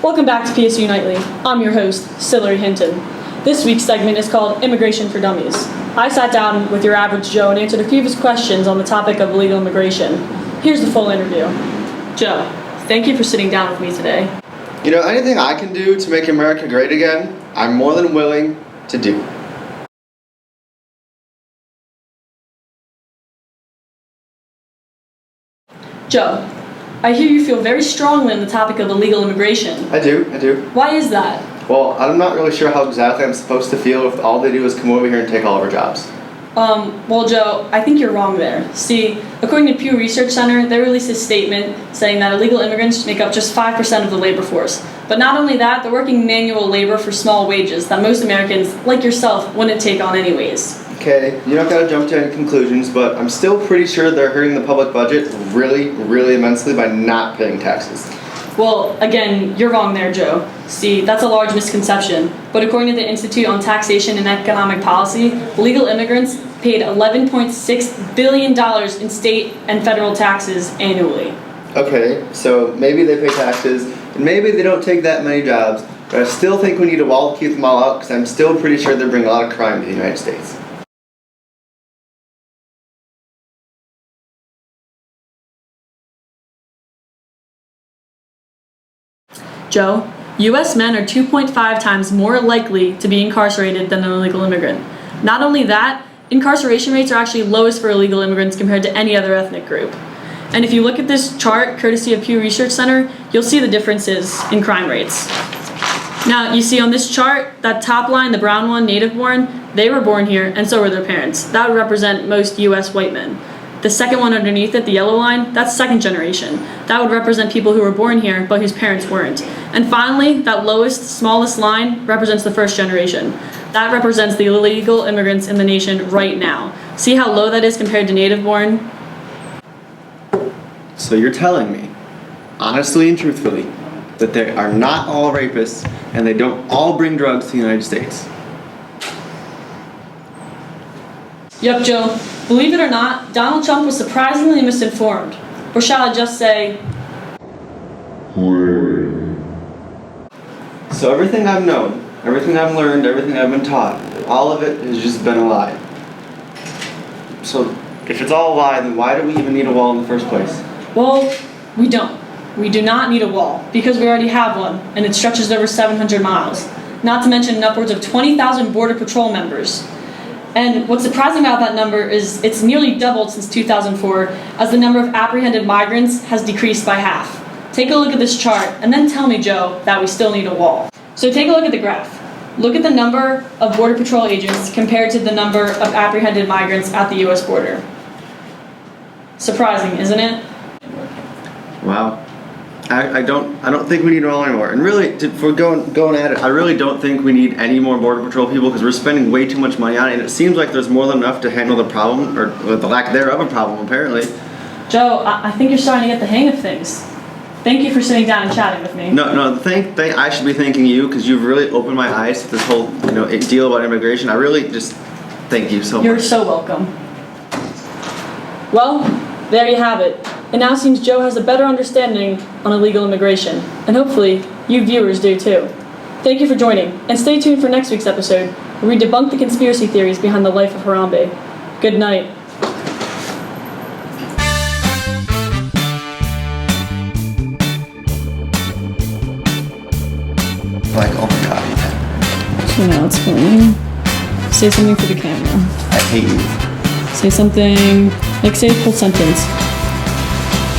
Welcome back to PSU Nightly. I'm your host, Cillery Hinton. This week's segment is called Immigration for Dummies. I sat down with your average Joe and answered a few of his questions on the topic of illegal immigration. Here's the full interview. Joe, thank you for sitting down with me today. You know, anything I can do to make America great again, I'm more than willing to do. Joe, I hear you feel very strongly on the topic of illegal immigration. I do. Why is that? Well, I'm not really sure how exactly I'm supposed to feel if all they do is come over here and take all of our jobs. Well, Joe, I think you're wrong there. See, according to Pew Research Center, they released a statement saying that illegal immigrants make up just 5% of the labor force. But not only that, they're working manual labor for small wages that most Americans, like yourself, wouldn't take on anyways. Okay, you don't gotta jump to any conclusions, but I'm still pretty sure they're hurting the public budget really, really immensely by not paying taxes. Well, again, you're wrong there, Joe. See, that's a large misconception. But according to the Institute on Taxation and Economic Policy, illegal immigrants paid $11.6 billion in state and federal taxes annually. Okay, so maybe they pay taxes, and maybe they don't take that many jobs, but I still think we need a wall to keep them all out, because I'm still pretty sure they bring a lot of crime to the United States. Joe, U.S. men are 2.5 times more likely to be incarcerated than an illegal immigrant. Not only that, incarceration rates are actually lowest for illegal immigrants compared to any other ethnic group. And if you look at this chart, courtesy of Pew Research Center, you'll see the differences in crime rates. Now, you see on this chart, that top line, the brown one, native-born, they were born here, and so were their parents. That would represent most U.S. white men. The second one underneath it, the yellow line, that's second generation. That would represent people who were born here, but whose parents weren't. And finally, that lowest, smallest line represents the first generation. That represents the illegal immigrants in the nation right now. See how low that is compared to native-born? So you're telling me, honestly and truthfully, that they are not all rapists and they don't all bring drugs to the United States? Yep, Joe. Believe it or not, Donald Trump was surprisingly misinformed. Or shall I just say... So everything I've known, everything I've learned, everything I've been taught, all of it has just been a lie. So if it's all a lie, then why do we even need a wall in the first place? Well, we don't. We do not need a wall, because we already have one, and it stretches over 700 miles. Not to mention upwards of 20,000 Border Patrol members. And what's surprising about that number is it's nearly doubled since 2004, as the number of apprehended migrants has decreased by half. Take a look at this chart, and then tell me, Joe, that we still need a wall. So take a look at the graph. Look at the number of Border Patrol agents compared to the number of apprehended migrants at the U.S. border. Surprising, isn't it? Wow. I don't think we need a wall anymore. And really, if we're going at it, I really don't think we need any more Border Patrol people, because we're spending way too much money on it, and it seems like there's more than enough to handle the problem, or the lack thereof a problem, apparently. Joe, I think you're starting to get the hang of things. Thank you for sitting down and chatting with me. No, I should be thanking you, because you've really opened my eyes to this whole deal about immigration. I really just thank you so much. You're so welcome. Well, there you have it. It now seems Joe has a better understanding on illegal immigration, and hopefully you viewers do too. Thank you for joining, and stay tuned for next week's episode, where we debunk the conspiracy theories behind the life of Harambe. Good night. Like, oh my god. So now it's going. Say something for the camera. I hate you. Say something, say a full sentence.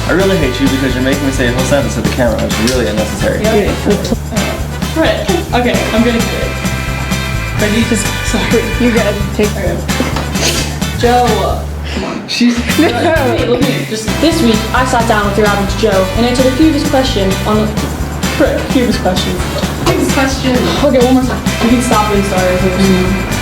I really hate you because you're making me say a whole sentence to the camera, which is really unnecessary. Okay, right. Okay, I'm gonna do it. Ready? Sorry, you guys take care of it. Joe, come on. She's... Hey, look at me. Just this week, I sat down with your average Joe and answered a few of his questions on the... A few of his questions. Next question. Okay, one more time. You can stop and start.